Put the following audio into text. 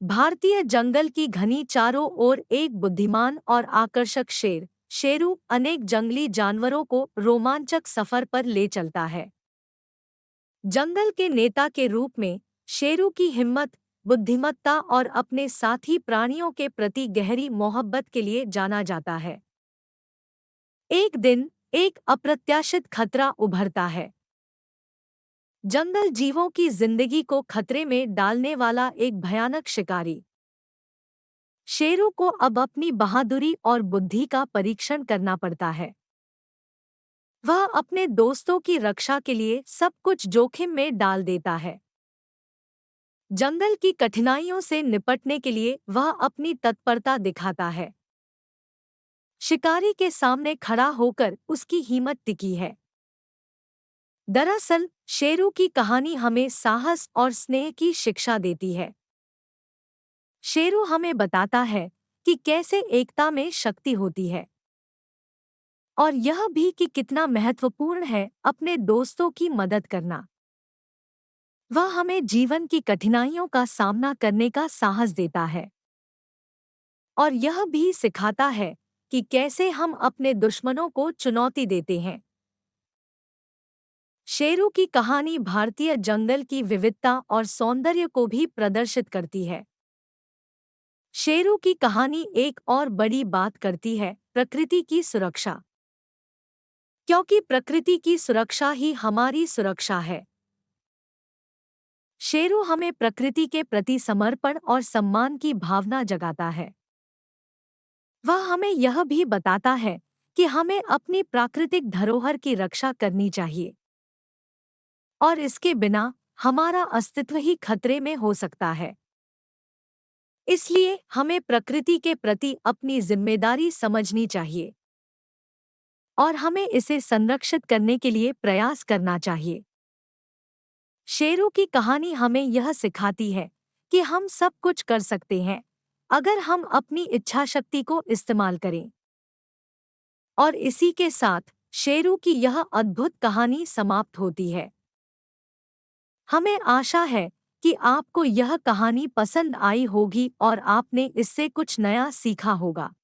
भारतीय जंगल की घनी चारों ओर एक बुद्धिमान और आकर्षक शेर शेरू अनेक जंगली जानवरों को रोमांचक सफर पर ले चलता है। जंगल के नेता के रूप में शेरू की हिम्मत, बुद्धिमत्ता और अपने साथी प्राणियों के प्रति गहरी मोहब्बत के लिए जाना जाता है। एक दिन एक अप्रत्याशित खतरा उभरता है। जंगल जीवों की जिंदगी को खतरे में डालने वाला एक भयानक शिकारी। शेरू को अब अपनी बहादुरी और बुद्धि का परीक्षण करना पड़ता है। वह अपने दोस्तों की रक्षा के लिए सब कुछ जोखिम में डाल देता है। जंगल की कठिनाइयों से निपटने के लिए वह अपनी तत्परता दिखाता है। शिकारी के सामने खड़ा होकर उसकी हिम्मत टिकी है। दरअसल शेरू की कहानी हमें साहस और स्नेह की शिक्षा देती है। शेरू हमें बताता है कि कैसे एकता में शक्ति होती है और यह भी कि कितना महत्वपूर्ण है अपने दोस्तों की मदद करना। वह हमें जीवन की कठिनाइयों का सामना करने का साहस देता है और यह भी सिखाता है कि कैसे हम अपने दुश्मनों को चुनौती देते हैं। शेरू की कहानी भारतीय जंगल की विविधता और सौंदर्य को भी प्रदर्शित करती है। शेरू की कहानी एक और बड़ी बात करती है, प्रकृति की सुरक्षा। क्योंकि प्रकृति की सुरक्षा ही हमारी सुरक्षा है। शेरू हमें प्रकृति के प्रति समर्पण और सम्मान की भावना जगाता है। वह हमें यह भी बताता है कि हमें अपनी प्राकृतिक धरोहर की रक्षा करनी चाहिए और इसके बिना हमारा अस्तित्व ही खतरे में हो सकता है। इसलिए हमें प्रकृति के प्रति अपनी जिम्मेदारी समझनी चाहिए और हमें इसे संरक्षित करने के लिए प्रयास करना चाहिए। शेरू की कहानी हमें यह सिखाती है कि हम सब कुछ कर सकते हैं अगर हम अपनी इच्छाशक्ति को इस्तेमाल करें। और इसी के साथ शेरू की यह अद्भुत कहानी समाप्त होती है। हमें आशा है कि आपको यह कहानी पसंद आई होगी और आपने इससे कुछ नया सीखा होगा।